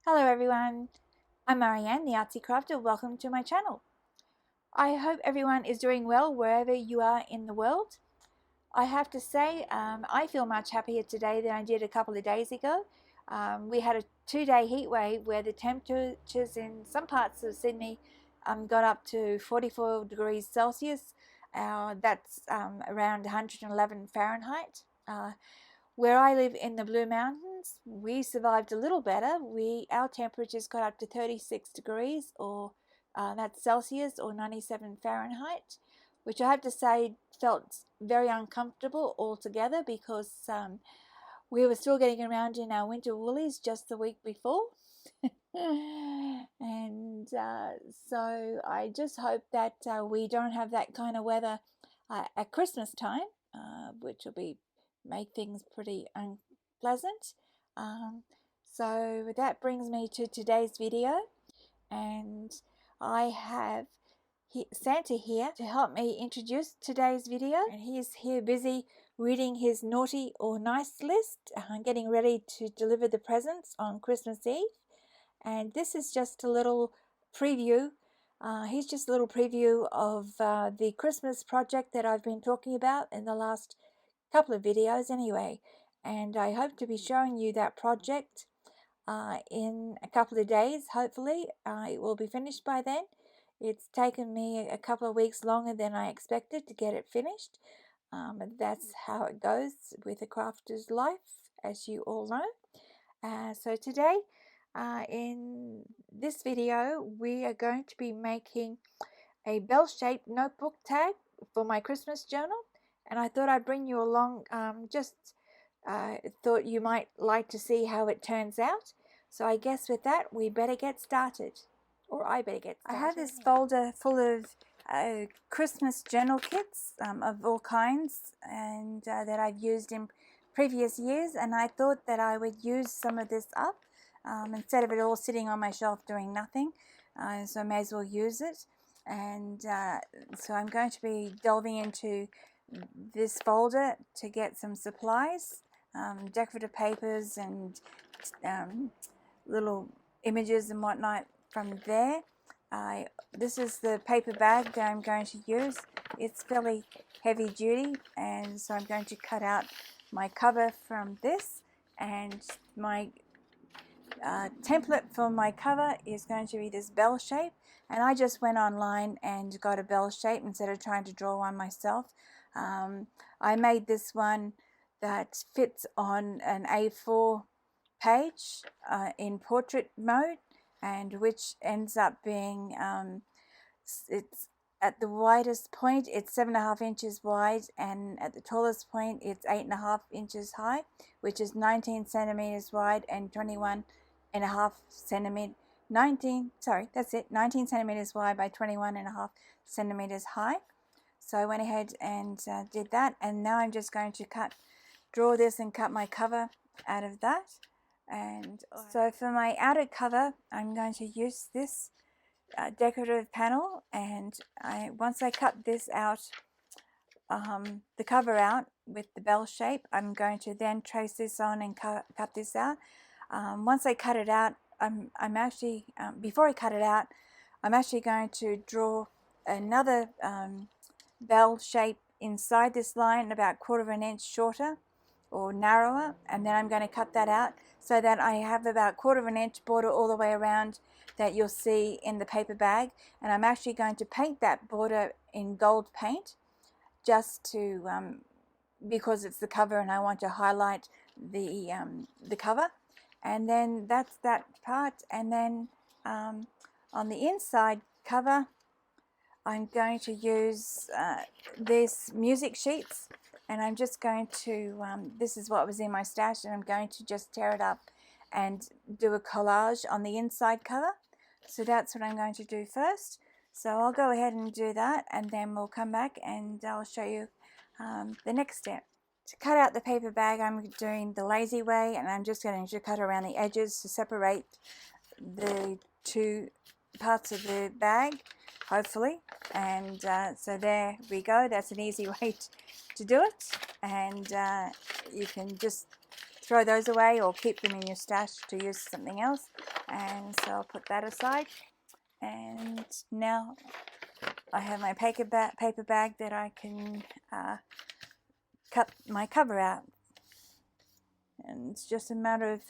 Hello everyone, I'm Marieanne, the Artsie Crafter. Welcome to my channel. I hope everyone is doing well wherever you are in the world. I have to say, I feel much happier today than I did a couple of days ago. We had a 2-day heat wave where the temperatures in some parts of Sydney got up to 44 degrees Celsius. That's around 111 Fahrenheit. Where I live in the Blue Mountains, we survived a little better. Our temperatures got up to 36 degrees, or that's Celsius, or 97 Fahrenheit, which I have to say felt very uncomfortable altogether because we were still getting around in our winter woolies just the week before. And so I just hope that we don't have that kind of weather at Christmas time, which will make things pretty unpleasant. So that brings me to today's video, and I have Santa here to help me introduce today's video, and he's here busy reading his naughty or nice list, getting ready to deliver the presents on Christmas Eve. And this is just a little preview. Here's just a little preview of the Christmas project that I've been talking about in the last couple of videos anyway. And I hope to be showing you that project in a couple of days. Hopefully it will be finished by then. It's taken me a couple of weeks longer than I expected to get it finished. That's how it goes with a crafter's life, as you all know. So today, in this video, we are going to be making a bell-shaped notebook tag for my Christmas journal, and I thought I'd bring you along. Thought you might like to see how it turns out. So I guess with that, we better get started, or I better get started. I have this folder full of Christmas journal kits of all kinds, and that I've used in previous years, and I thought that I would use some of this up instead of it all sitting on my shelf doing nothing. So I may as well use it. And so I'm going to be delving into this folder to get some supplies, decorative papers and little images and whatnot from there. This is the paper bag that I'm going to use. It's fairly heavy duty, and so I'm going to cut out my cover from this, and my template for my cover is going to be this bell shape, and I just went online and got a bell shape instead of trying to draw one myself. I made this one that fits on an A4 page in portrait mode, and which ends up being it's at the widest point it's 7.5 inches wide, and at the tallest point it's 8.5 inches high, which is 19 centimeters wide and 21.5 centimeters. 19 centimeters wide by 21.5 centimeters high. So I went ahead and did that, and now I'm just going to draw this and cut my cover out of that. And so for my outer cover, I'm going to use this decorative panel, and once I cut this out, the cover out with the bell shape, I'm going to then trace this on and cut this out. Once I cut it out, I'm actually before I cut it out, I'm actually going to draw another bell shape inside this line about 1/4 inch shorter or narrower, and then I'm going to cut that out so that I have about 1/4 inch border all the way around that you'll see in the paper bag. And I'm actually going to paint that border in gold paint, just to because it's the cover and I want to highlight the cover. And then that's that part. And then on the inside cover, I'm going to use these music sheets, and I'm just going to, this is what was in my stash, and I'm going to just tear it up and do a collage on the inside cover. So that's what I'm going to do first. So I'll go ahead and do that, and then we'll come back and I'll show you the next step. To cut out the paper bag, I'm doing the lazy way, and I'm just going to cut around the edges to separate the two parts of the bag, hopefully. And so there we go. That's an easy way to do it, and you can just throw those away or keep them in your stash to use something else. And so I'll put that aside. And now I have my paper bag that I can cut my cover out. And it's just a matter of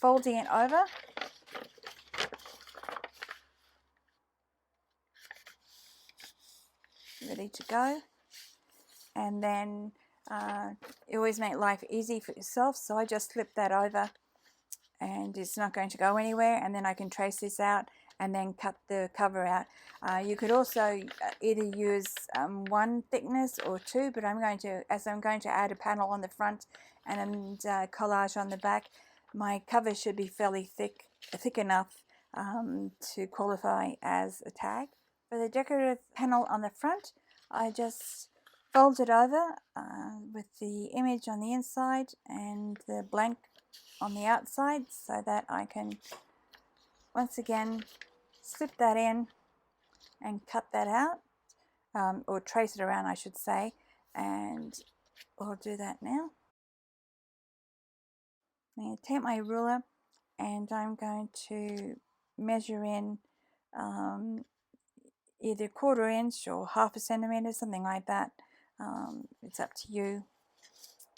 folding it over. Ready to go. And then you always make life easy for yourself, so I just flip that over and it's not going to go anywhere, and then I can trace this out and then cut the cover out. You could also either use one thickness or two, but I'm going to add a panel on the front and collage on the back, my cover should be fairly thick enough to qualify as a tag. For the decorative panel on the front, I just fold it over with the image on the inside and the blank on the outside, so that I can once again slip that in and cut that out, or trace it around I should say, and I'll do that now. I'm going to take my ruler and I'm going to measure in either 1/4 inch or 1/2 centimeter, something like that. It's up to you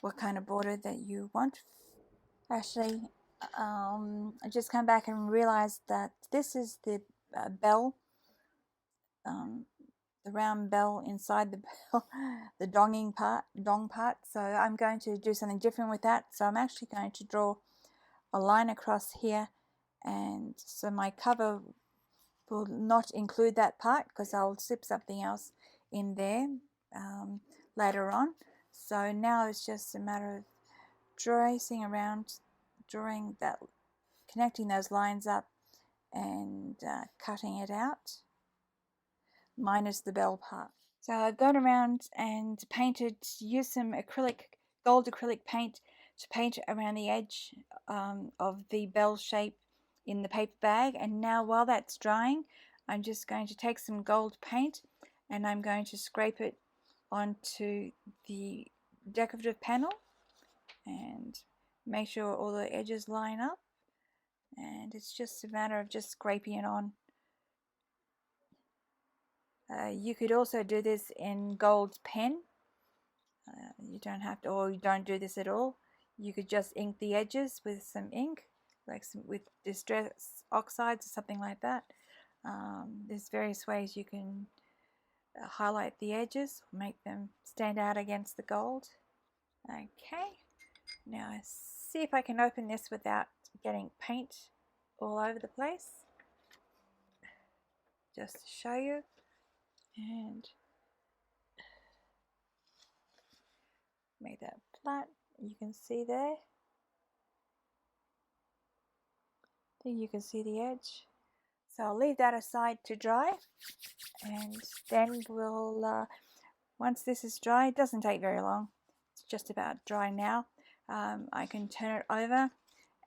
what kind of border that you want. Actually, I just come back and realized that this is the bell, the round bell inside the bell, the dong part. So I'm going to do something different with that. So I'm actually going to draw a line across here, and so my cover will not include that part because I'll slip something else in there later on. So now it's just a matter of tracing around, connecting those lines up and cutting it out, minus the bell part. So I've gone around and used some gold acrylic paint to paint around the edge of the bell shape in the paper bag, and now while that's drying, I'm just going to take some gold paint and I'm going to scrape it onto the decorative panel and make sure all the edges line up, and it's just a matter of just scraping it on. You could also do this in gold pen. You don't have to, or you don't do this at all. You could just ink the edges with some ink, with distress oxides or something like that. There's various ways you can highlight the edges, make them stand out against the gold. Okay, now see if I can open this without getting paint all over the place, just to show you. And make that flat. You can see there. Then you can see the edge. So I'll leave that aside to dry, and then we'll once this is dry, it doesn't take very long, it's just about dry now, I can turn it over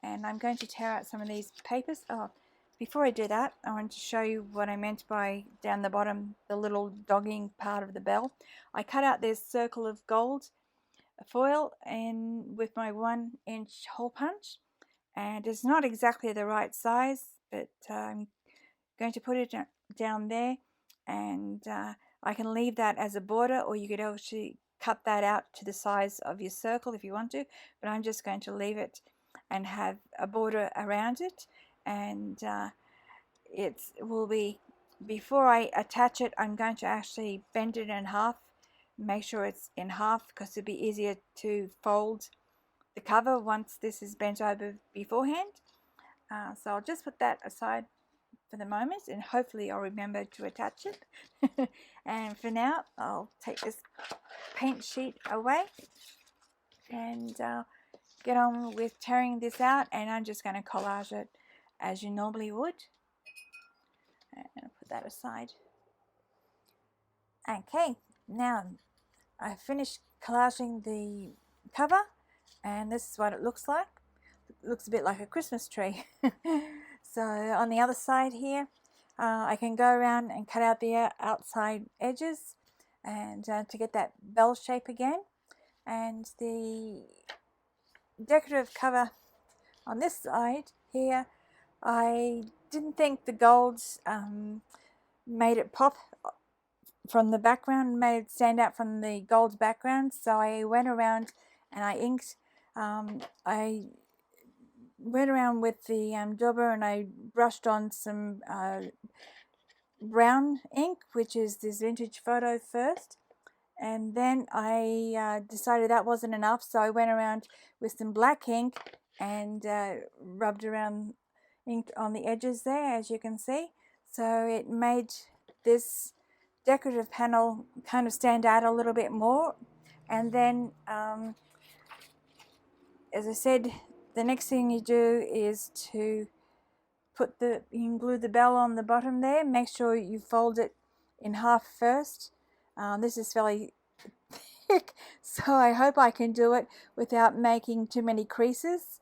and I'm going to tear out some of these papers. Oh, before I do that, I want to show you what I meant by down the bottom, the little dogging part of the bell. I cut out this circle of gold foil and with my 1-inch hole punch, and it's not exactly the right size, but I'm going to put it down there, and I can leave that as a border, or you could actually cut that out to the size of your circle if you want to, but I'm just going to leave it and have a border around it. And it will be, before I attach it, I'm going to actually bend it in half, make sure it's in half, because it'll be easier to fold the cover once this is bent over beforehand. So I'll just put that aside for the moment, and hopefully I'll remember to attach it. And for now, I'll take this paint sheet away and get on with tearing this out, and I'm just going to collage it as you normally would. And I'll put that aside. Okay, now I've finished collaging the cover, and this is what it looks like. It looks a bit like a Christmas tree. So on the other side here, I can go around and cut out the outside edges and to get that bell shape again. And the decorative cover on this side here, I didn't think the golds made it pop from the background, made it stand out from the gold background, so I went around and I inked. I went around with the dauber and I brushed on some brown ink, which is this vintage photo first, and then I decided that wasn't enough, so I went around with some black ink and rubbed around ink on the edges there, as you can see. So it made this decorative panel kind of stand out a little bit more. And then as I said, the next thing you do is to you can glue the bell on the bottom there. Make sure you fold it in half first. This is fairly thick, so I hope I can do it without making too many creases.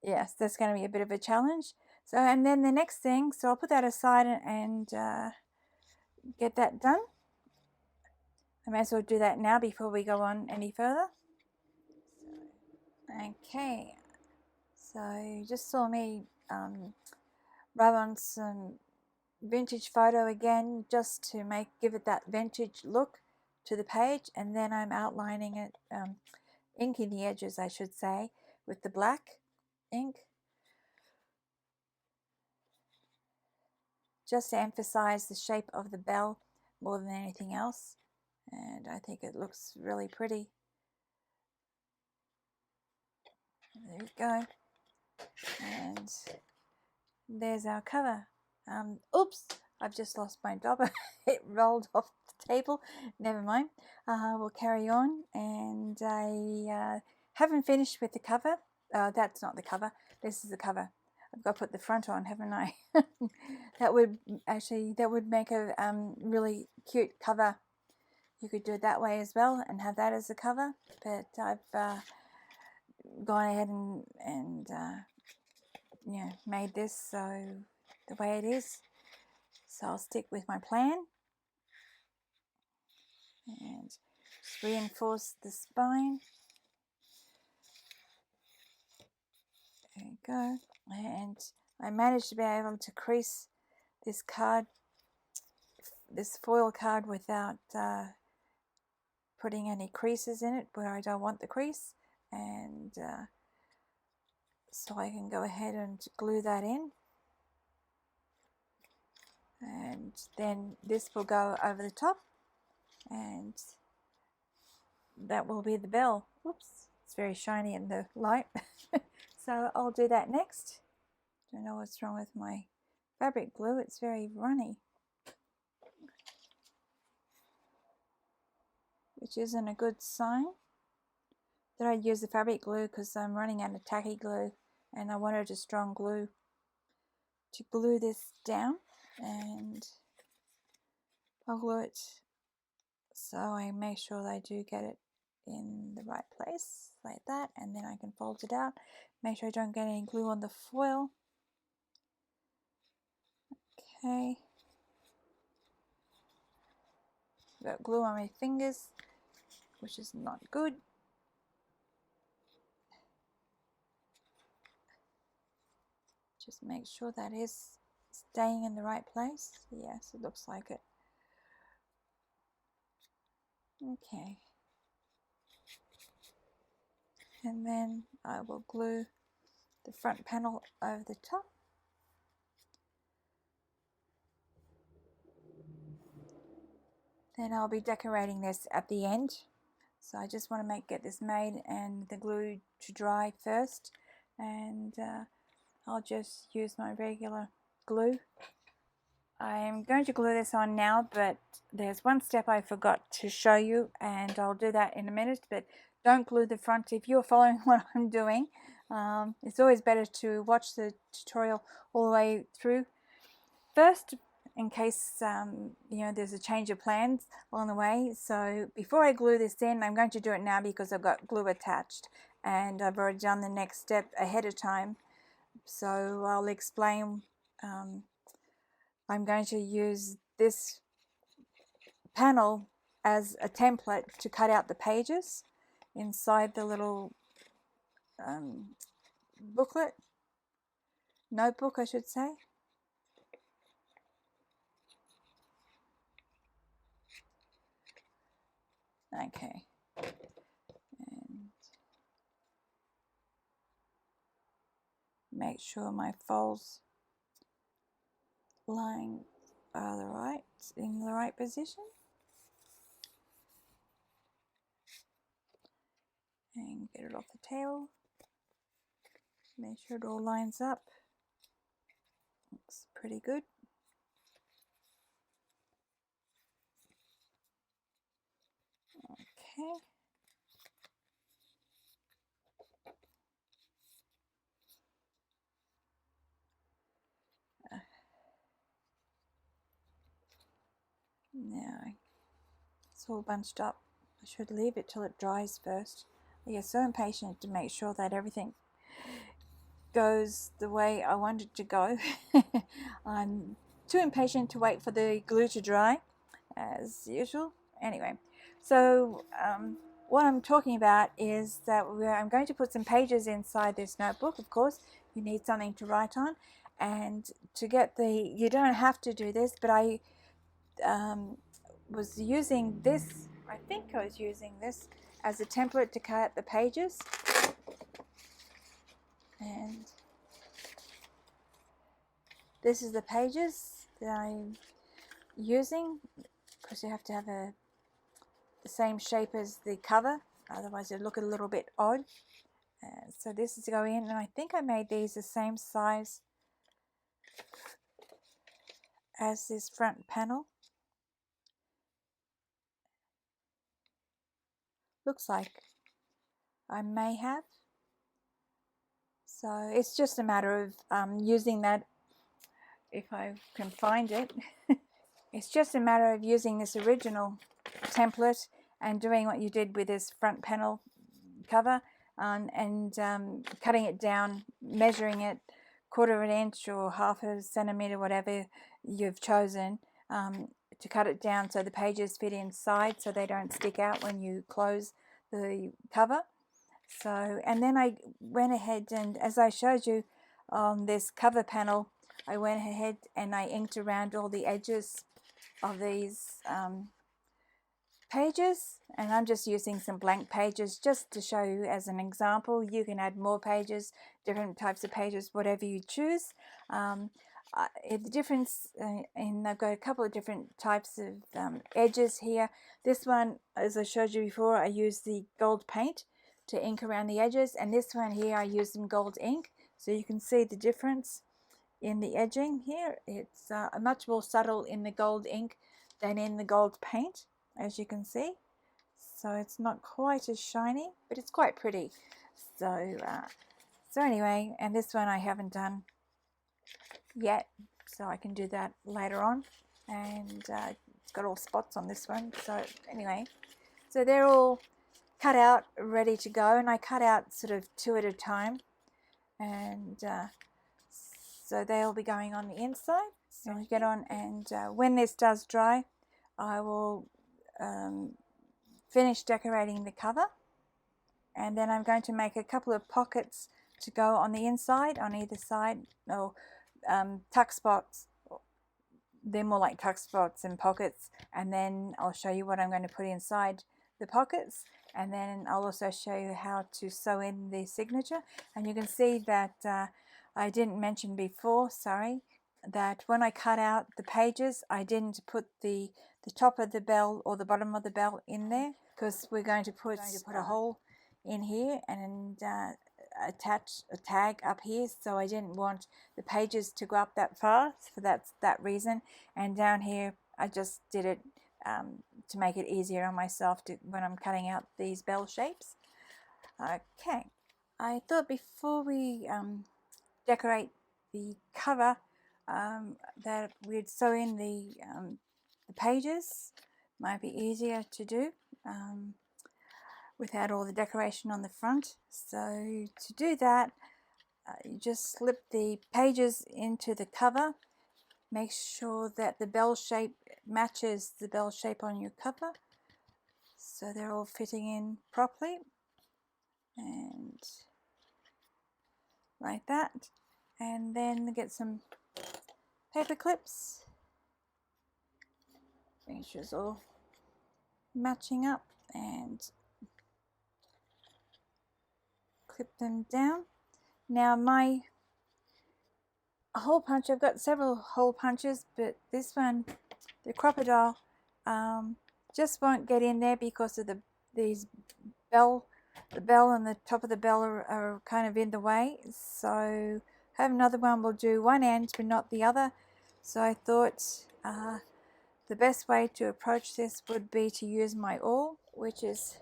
Yes, that's going to be a bit of a challenge. So, and then the next thing, so I'll put that aside and get that done. I may as well do that now before we go on any further. Okay, so you just saw me rub on some vintage photo again, just to give it that vintage look to the page, and then I'm outlining it, inking the edges, I should say, with the black ink, just to emphasize the shape of the bell more than anything else, and I think it looks really pretty. There we go, and there's our cover. Oops, I've just lost my dauber. It rolled off the table. Never mind. We'll carry on, and I haven't finished with the cover. That's not the cover. This is the cover. I've got to put the front on, haven't I? That would make a really cute cover. You could do it that way as well and have that as a cover. But I've gone ahead and made this so the way it is. So I'll stick with my plan and just reinforce the spine. There you go. And I managed to be able to crease this card, this foil card, without putting any creases in it where I don't want the crease, and so I can go ahead and glue that in, and then this will go over the top, and that will be the bell. Oops, it's very shiny in the light. So I'll do that next. Don't know what's wrong with my fabric glue, it's very runny, which isn't a good sign. That I'd use the fabric glue because I'm running out of tacky glue and I wanted a strong glue to glue this down, and I'll glue it so I make sure that I do get it in the right place like that, and then I can fold it out, make sure I don't get any glue on the foil. Okay, got glue on my fingers, which is not good. Just make sure that is staying in the right place. Yes, it looks like it. Okay, and then I will glue the front panel over the top. Then I'll be decorating this at the end. So I just want to get this made and the glue to dry first, and I'll just use my regular glue. I'm going to glue this on now, but there's one step I forgot to show you, and I'll do that in a minute. But don't glue the front if you're following what I'm doing. It's always better to watch the tutorial all the way through first, in case there's a change of plans along the way. So before I glue this in, I'm going to do it now because I've got glue attached and I've already done the next step ahead of time. So I'll explain. I'm going to use this panel as a template to cut out the pages, inside the little booklet, notebook I should say. Okay, and make sure my folds lying are in the right position, and get it off the table. Make sure it all lines up. Looks pretty good. Okay. Now it's all bunched up. I should leave it till it dries first. I get so impatient to make sure that everything goes the way I want it to go. I'm too impatient to wait for the glue to dry, as usual. Anyway, so what I'm talking about is that I'm going to put some pages inside this notebook. Of course, you need something to write on, and to get you don't have to do this, but I was using this, I think I was using this as a template to cut out the pages. And this is the pages that I'm using, because you have to have the same shape as the cover, otherwise it'll look a little bit odd. So this is going in, and I think I made these the same size as this front panel. Looks like I may have. So it's just a matter of using that, if I can find it. It's just a matter of using this original template and doing what you did with this front panel cover, and cutting it down, measuring it 1/4 inch or 1/2 centimeter, whatever you've chosen, to cut it down so the pages fit inside so they don't stick out when you close the cover. So, and then I went ahead and, as I showed you on this cover panel, I went ahead and I inked around all the edges of these pages, and I'm just using some blank pages just to show you as an example. You can add more pages, different types of pages, whatever you choose. The difference in, I've got a couple of different types of edges here. This one, as I showed you before, I used the gold paint to ink around the edges, and this one here I used some gold ink, so you can see the difference in the edging here. It's much more subtle in the gold ink than in the gold paint, as you can see. So it's not quite as shiny, but it's quite pretty. So anyway, and this one I haven't done yet, so I can do that later on. And it's got all spots on this one. So anyway, so they're all cut out, ready to go, and I cut out sort of 2 at a time, and so they'll be going on the inside. So I get on, and when this does dry, I will finish decorating the cover, and then I'm going to make a couple of pockets to go on the inside, on either side, or tuck spots. They're more like tuck spots and pockets, and then I'll show you what I'm going to put inside the pockets, and then I'll also show you how to sew in the signature. And you can see that I didn't mention before, sorry, that when I cut out the pages, I didn't put the top of the bell or the bottom of the bell in there, because we're going to put a hole in here and attach a tag up here, so I didn't want the pages to go up that far, for that reason. And down here I just did it to make it easier on myself when I'm cutting out these bell shapes. Okay, I thought before we decorate the cover that we'd sew in the pages. Might be easier to do without all the decoration on the front. So to do that, you just slip the pages into the cover. Make sure that the bell shape matches the bell shape on your cover, so they're all fitting in properly. like that, and then get some paper clips, make sure it's all matching up, and clip them down. Now my hole punch, I've got several hole punches, but this one, the crocodile, just won't get in there because of the bell and the top of the bell are kind of in the way. So have another one, will do one end but not the other. So I thought the best way to approach this would be to use my awl, which is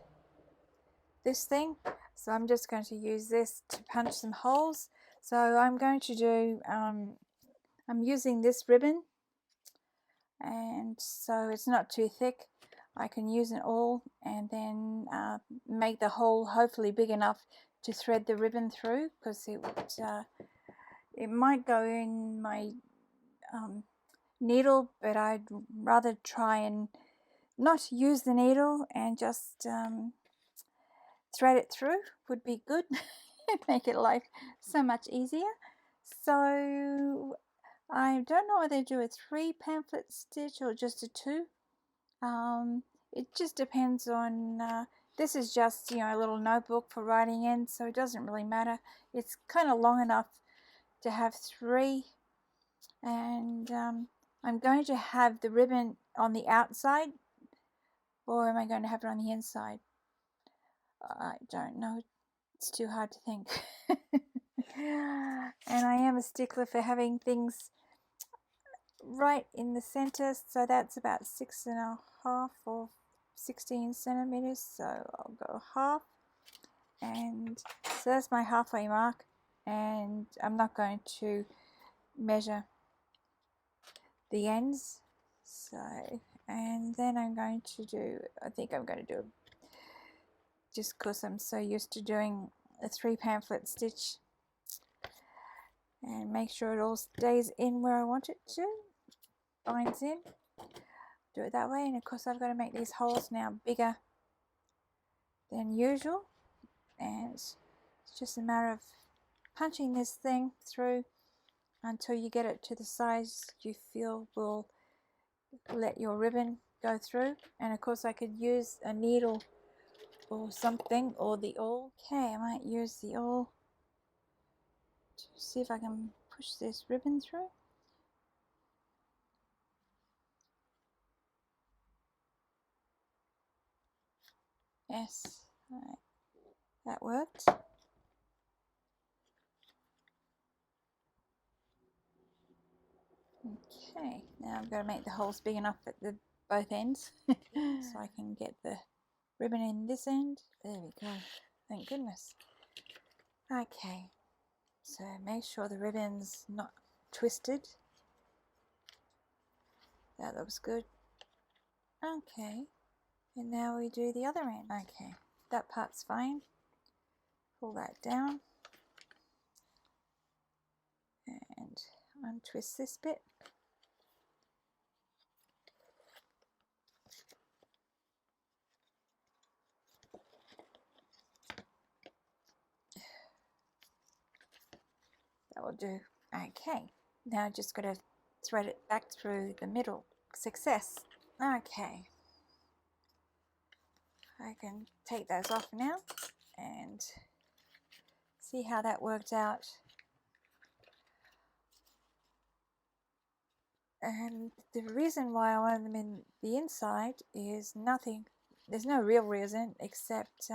this thing. So I'm just going to use this to punch some holes. So I'm going to do, I'm using this ribbon, and so it's not too thick. I can use an awl and then make the hole hopefully big enough to thread the ribbon through, because it might go in my needle, but I'd rather try and not use the needle and just thread it through would be good. Make it life so much easier. So I don't know whether to do a 3 pamphlet stitch or just a 2. It just depends on, this is just, you know, a little notebook for writing in, so it doesn't really matter. It's kind of long enough to have 3, and I'm going to have the ribbon on the outside, or am I going to have it on the inside? I don't know. It's too hard to think. And I am a stickler for having things right in the center, so that's about 6.5 or 16 centimeters, so I'll go half, and so that's my halfway mark, and I'm not going to measure the ends. So, and then I'm going to do, I think I'm going to do, just because I'm so used to doing a 3 pamphlet stitch, and make sure it all stays in where I want it to, binds in, do it that way. And of course I've got to make these holes now bigger than usual, and it's just a matter of punching this thing through until you get it to the size you feel will let your ribbon go through. And of course I could use a needle or something, or the awl. Okay, I might use the awl to see if I can push this ribbon through. Yes, right. That worked. Okay, now I'm going to make the holes big enough at the both ends so I can get the ribbon in this end. There we go. Thank goodness. Okay, so make sure the ribbon's not twisted. That looks good. Okay, and now we do the other end. Okay, that part's fine. Pull that down and untwist this bit. That will do. Okay, now just got to thread it back through the middle. Success. Okay, I can take those off now and see how that worked out. And the reason why I wanted them in the inside is nothing, there's no real reason, except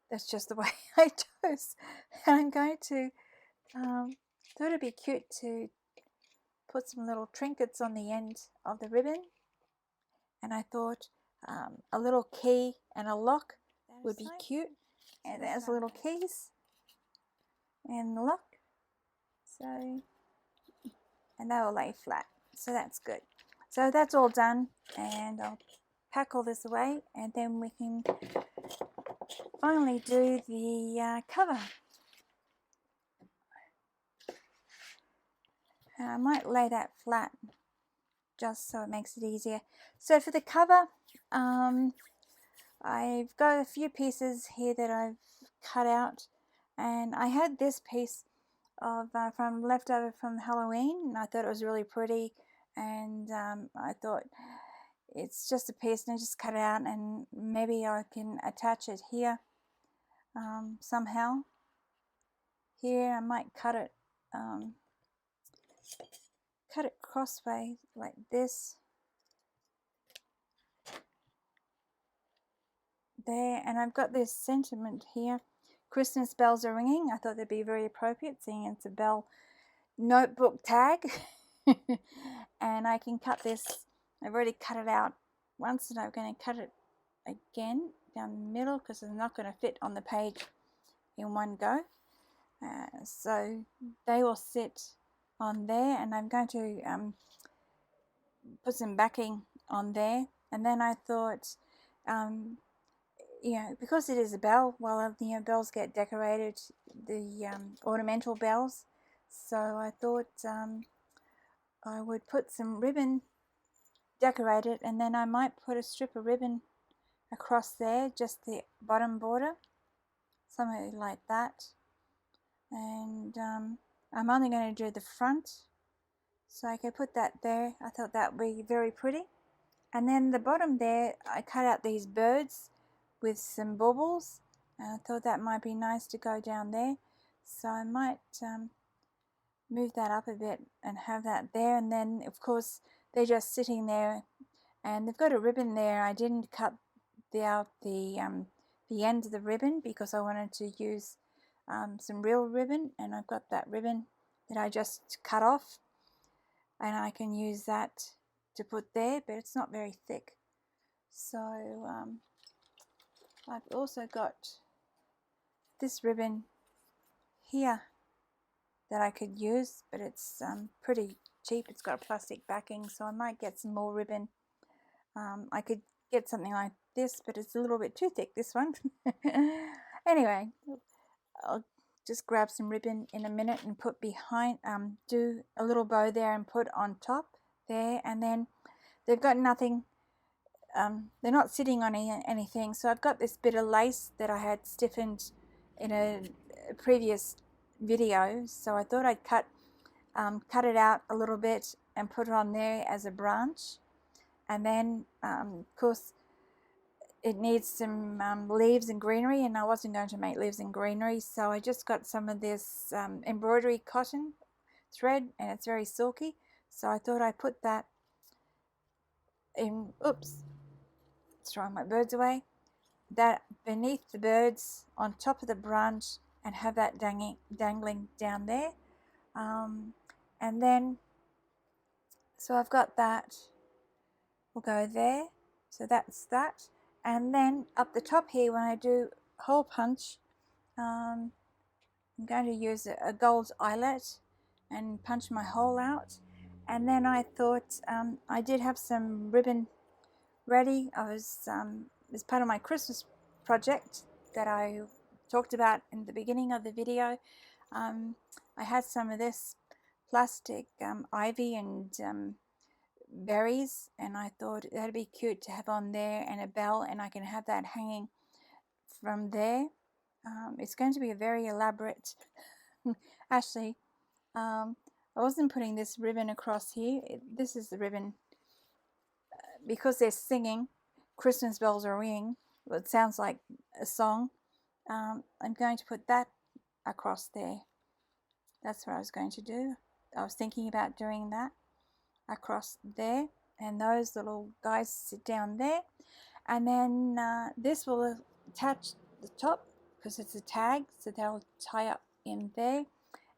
that's just the way I chose. And I'm going to, thought it'd be cute to put some little trinkets on the end of the ribbon. And I thought a little key and a lock would be cute. And there's little keys and the lock. So, and they will lay flat, so that's good. So that's all done, and I'll pack all this away, and then we can finally do the cover. And I might lay that flat just so it makes it easier. So for the cover, I've got a few pieces here that I've cut out, and I had this piece of from leftover from Halloween, and I thought it was really pretty, and I thought it's just a piece, and I just cut it out, and maybe I can attach it here somehow. Here I might cut it crossways like this. There, and I've got this sentiment here. Christmas bells are ringing. I thought they'd be very appropriate, seeing it's a bell notebook tag. And I can cut this. I've already cut it out once, and I'm going to cut it again down the middle because it's not going to fit on the page in one go. So they will sit on there, and I'm going to put some backing on there. And then I thought, you know, because it is a bell, well, you know, bells get decorated, the ornamental bells. So I thought I would put some ribbon, decorate it, and then I might put a strip of ribbon across there, just the bottom border, something like that. And I'm only going to do the front, so I could put that there. I thought that would be very pretty. And then the bottom there, I cut out these birds with some baubles, and I thought that might be nice to go down there. So I might move that up a bit and have that there. And then of course they're just sitting there, and they've got a ribbon there. I didn't cut out the end of the ribbon because I wanted to use some real ribbon, and I've got that ribbon that I just cut off, and I can use that to put there, but it's not very thick. So I've also got this ribbon here that I could use, but it's pretty cheap. It's got a plastic backing, so I might get some more ribbon. I could get something like this, but it's a little bit too thick, this one. Anyway, I'll just grab some ribbon in a minute and put behind, do a little bow there and put on top there. And then they've got nothing, they're not sitting on anything. So I've got this bit of lace that I had stiffened in a previous video. So I thought I'd cut it out a little bit and put it on there as a branch. And then, of course, it needs some leaves and greenery, and I wasn't going to make leaves and greenery, so I just got some of this embroidery cotton thread, and it's very silky, so I thought I'd put that in, oops, throwing my birds away, that beneath the birds on top of the branch, and have that dangling down there. And then, so I've got that, will go there, so that's that. And then up the top here, when I do hole punch, I'm going to use a gold eyelet and punch my hole out. And then I thought I did have some ribbon ready. I was as part of my Christmas project that I talked about in the beginning of the video. I had some of this plastic ivy and berries, and I thought that'd be cute to have on there, and a bell, and I can have that hanging from there. It's going to be a very elaborate actually I wasn't putting this ribbon across here. This is the ribbon because they're singing Christmas bells are ringing. Well, it sounds like a song. I'm going to put that across there. That's what I was going to do. I was thinking about doing that across there, and those little guys sit down there. And then this will attach the top because it's a tag, so they'll tie up in there.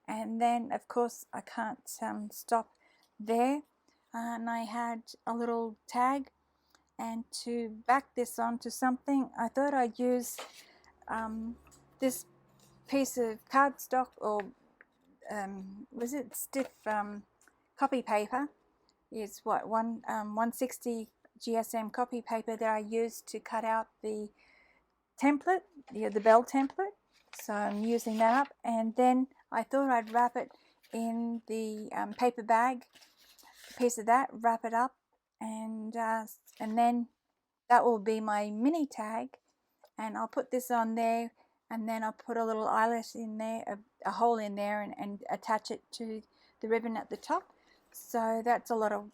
And then of course I can't stop there, and I had a little tag, and to back this onto something I thought I'd use this piece of cardstock, or was it stiff copy paper. It's what, 160 GSM copy paper that I used to cut out the template, the bell template. So I'm using that up, and then I thought I'd wrap it in the paper bag, a piece of that, wrap it up, and then that will be my mini tag, and I'll put this on there, and then I'll put a little eyelet in there, a hole in there, and attach it to the ribbon at the top. So that's a lot of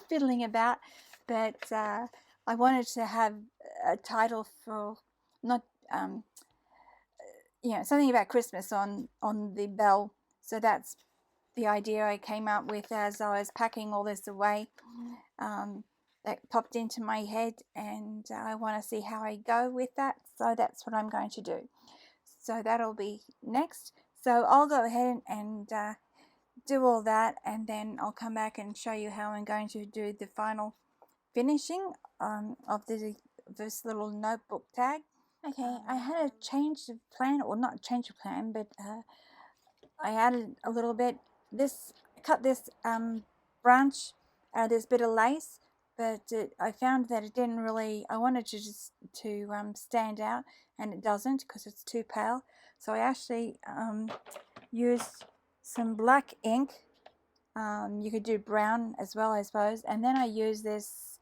fiddling about, but I wanted to have a title for not something about Christmas on the bell. So that's the idea I came up with as I was packing all this away. That popped into my head, and I want to see how I go with that. So that's what I'm going to do. So that'll be next. So I'll go ahead and do all that, and then I'll come back and show you how I'm going to do the final finishing of this little notebook tag. Okay, I had a change of plan, or not change of plan, but I added a little bit. Cut this branch out of this bit of lace, but I found that it didn't really. I wanted to just to stand out, and it doesn't because it's too pale. So I actually used some black ink. You could do brown as well, I suppose. And then I used this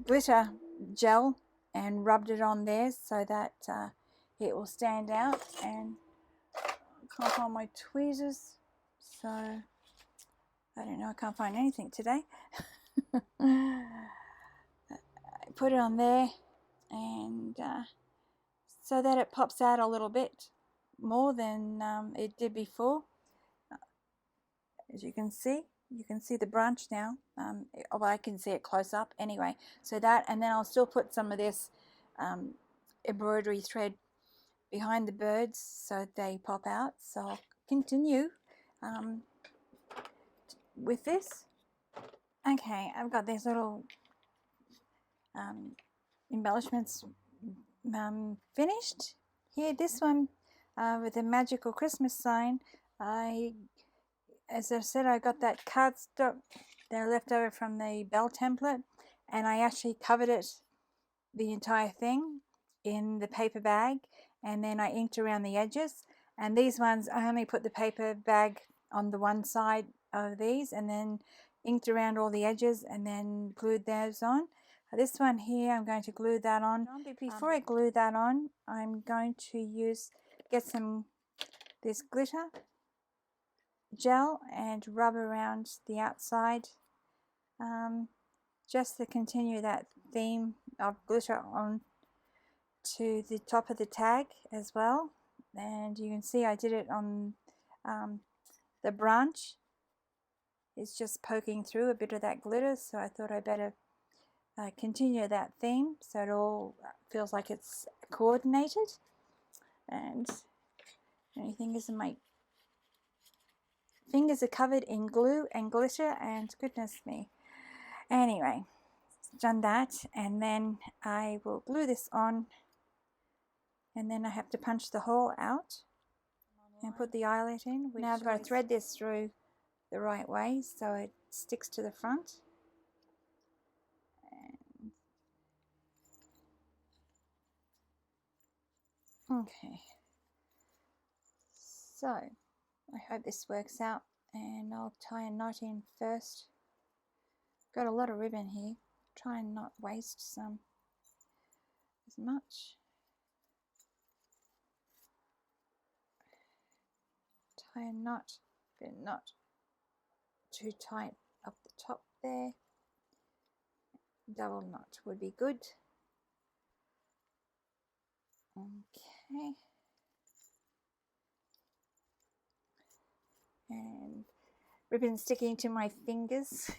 glitter gel and rubbed it on there so that it will stand out. And I can't find my tweezers, so I don't know, I can't find anything today. I put it on there, and so that it pops out a little bit more than it did before. As you can see the branch now. Well, I can see it close up anyway. So that, and then I'll still put some of this embroidery thread behind the birds so they pop out. So I'll continue with this. Okay, I've got these little embellishments finished. Here, this one with a magical Christmas sign. As I said, I got that cardstock that I left over from the bell template, and I actually covered it, the entire thing, in the paper bag, and then I inked around the edges. And these ones, I only put the paper bag on the one side of these, and then inked around all the edges, and then glued those on. This one here, I'm going to glue that on. Before I glue that on, I'm going to get this glitter gel and rub around the outside, just to continue that theme of glitter on to the top of the tag as well. And you can see I did it on the branch. It's just poking through a bit of that glitter, so I thought I'd better continue that theme so it all feels like it's coordinated. And the only thing is my fingers are covered in glue and glitter, and goodness me. Anyway, done that, and then I will glue this on, and then I have to punch the hole out and put the eyelet in. Now I've got to thread this through the right way so it sticks to the front. Okay, so I hope this works out, and I'll tie a knot in first. Got a lot of ribbon here, try and not waste as much. Tie a knot, but not too tight up the top there. Double knot would be good. Okay. And ribbon sticking to my fingers.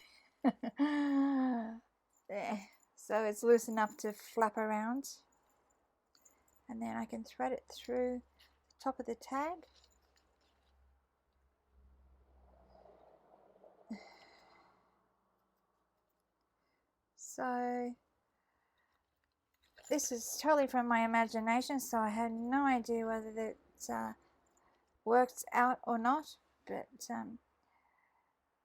There. So it's loose enough to flap around. And then I can thread it through the top of the tag. So this is totally from my imagination, so I had no idea whether that worked out or not. But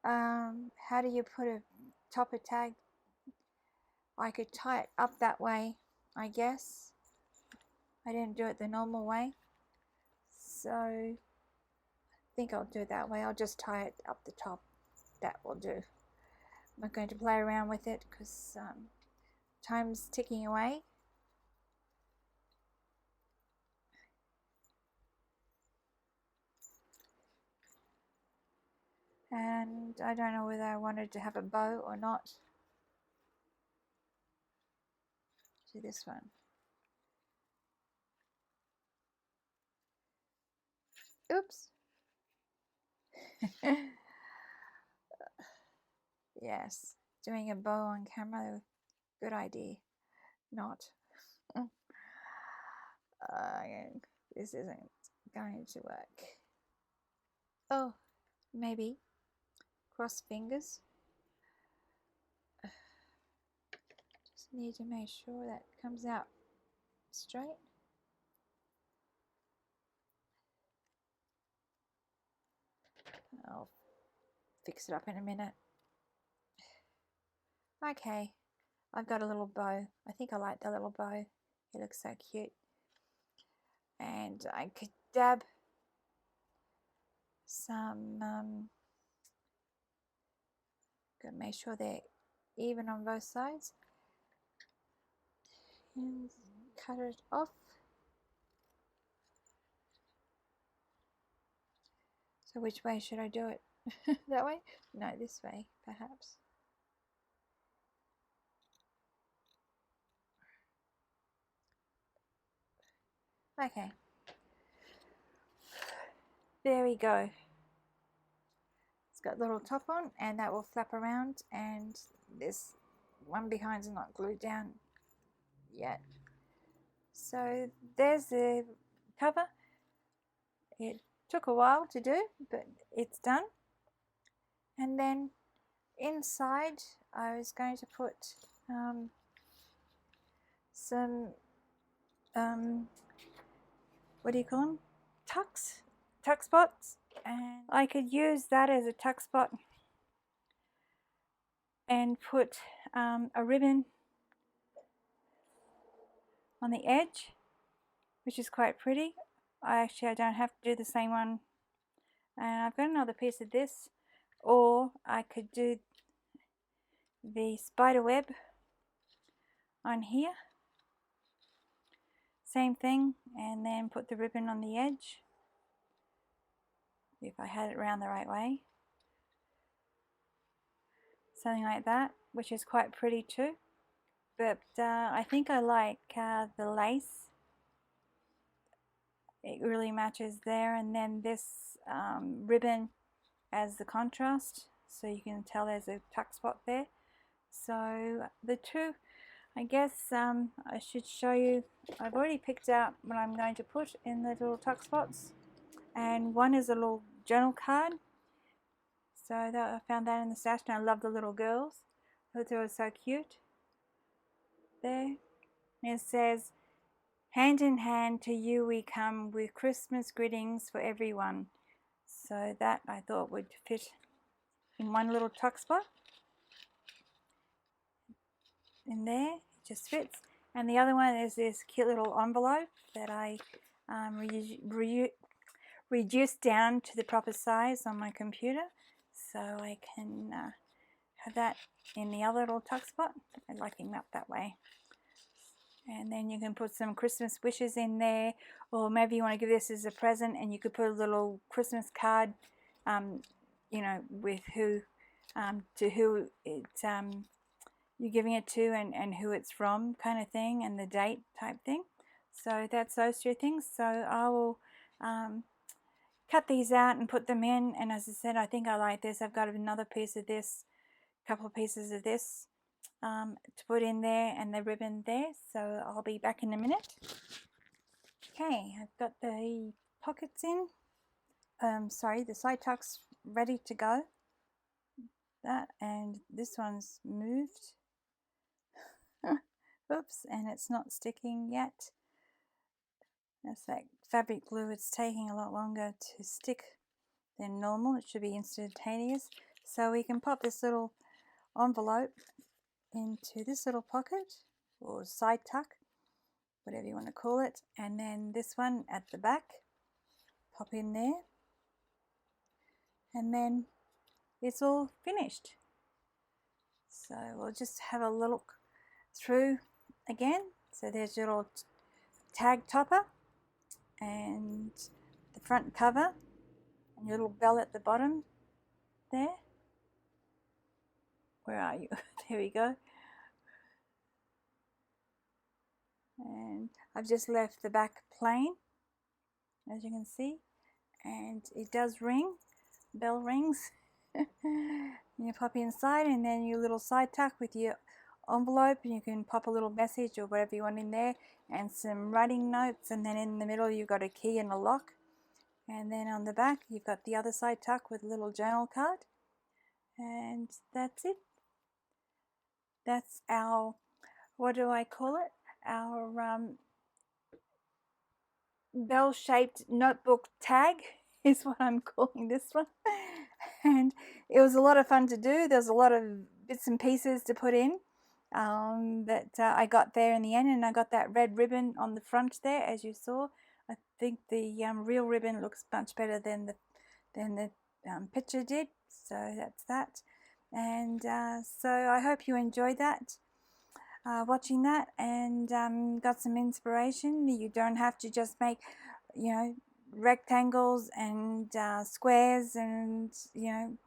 how do you put a topper tag? I could tie it up that way, I guess. I didn't do it the normal way, so I think I'll do it that way. I'll just tie it up the top. That will do. I'm not going to play around with it because time's ticking away. and I don't know whether I wanted to have a bow or not to this one. Oops. Yes, doing a bow on camera, good idea. Not. This isn't going to work. Oh, maybe. Cross fingers. Just need to make sure that comes out straight. I'll fix it up in a minute. Okay, I've got a little bow. I think I like the little bow. It looks so cute. And I could dab some, gotta make sure they're even on both sides. And cut it off. So which way should I do it? That way? No, this way, perhaps. Okay. There we go. It's got a little top on, and that will flap around, and this one behind is not glued down yet. So there's the cover. It took a while to do, but it's done. And then inside I was going to put some what do you call them? Tuck spots, and I could use that as a tuck spot and put a ribbon on the edge, which is quite pretty. I don't have to do the same one, and I've got another piece of this, or I could do the spider web on here, same thing, and then put the ribbon on the edge if I had it around the right way, something like that, which is quite pretty too. But I think I like the lace. It really matches there, and then this ribbon as the contrast, so you can tell there's a tuck spot there. So the two, I guess I should show you. I've already picked out what I'm going to put in the little tuck spots, and one is a little journal card. So I found that in the stash, and I love the little girls. I thought they were so cute. There, and it says, "Hand in hand to you we come with Christmas greetings for everyone." So that I thought would fit in one little tuck spot. In there, it just fits. And the other one is this cute little envelope that I reduced down to the proper size on my computer, so I can have that in the other little tuck spot. I like it up that way. And then you can put some Christmas wishes in there, or maybe you want to give this as a present, and you could put a little Christmas card, you know, with who, to who it, you're giving it to, and who it's from, kind of thing, and the date type thing. So that's those two things. So I will cut these out and put them in, and as I said, I think I like this. I've got another piece of this, a couple of pieces of this to put in there, and the ribbon there. So I'll be back in a minute. Okay, I've got the pockets in, sorry, the side tucks ready to go. That, and this one's moved. Oops, and it's not sticking yet. That's that fabric glue. It's taking a lot longer to stick than normal. It should be instantaneous. So we can pop this little envelope into this little pocket, or side tuck, whatever you want to call it, and then this one at the back, pop in there, and then it's all finished. So we'll just have a look through again. So there's your little tag topper and the front cover and your little bell at the bottom, there. Where are you? There we go. And I've just left the back plain, as you can see, and it does ring, bell rings. You pop inside, and then your little side tuck with your envelope, and you can pop a little message or whatever you want in there, and some writing notes, and then in the middle you've got a key and a lock, and then on the back you've got the other side tuck with a little journal card, and that's it. That's our, what do I call it, our bell-shaped notebook tag is what I'm calling this one. And it was a lot of fun to do. There's a lot of bits and pieces to put in that I got there in the end, and I got that red ribbon on the front there, as you saw. I think the real ribbon looks much better than the picture did, so that's that. And so I hope you enjoyed that, watching that, and got some inspiration. You don't have to just make, you know, rectangles and squares and, you know,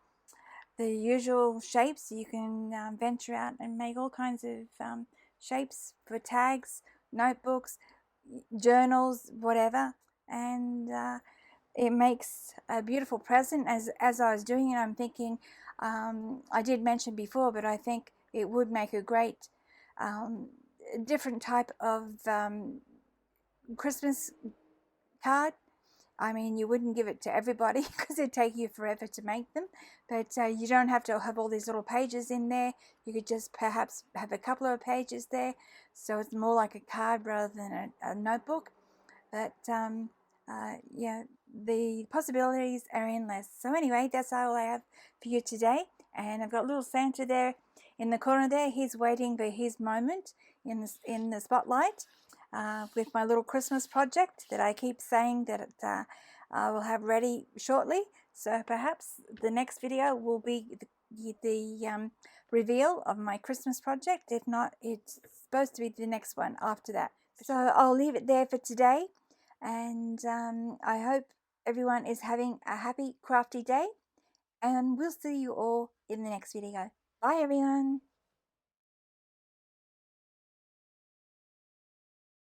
the usual shapes. You can venture out and make all kinds of shapes for tags, notebooks, journals, whatever, and it makes a beautiful present. As I was doing it, I'm thinking, I did mention before, but I think it would make a great different type of Christmas card. I mean, you wouldn't give it to everybody because it'd take you forever to make them, but you don't have to have all these little pages in there. You could just perhaps have a couple of pages there, so it's more like a card rather than a notebook. But yeah, the possibilities are endless. So anyway, that's all I have for you today, and I've got little Santa there in the corner there. He's waiting for his moment in the spotlight. With my little Christmas project that I keep saying that I will have ready shortly. So perhaps the next video will be the reveal of my Christmas project. If not, it's supposed to be the next one after that. So I'll leave it there for today, and I hope everyone is having a happy crafty day, and we'll see you all in the next video. Bye everyone.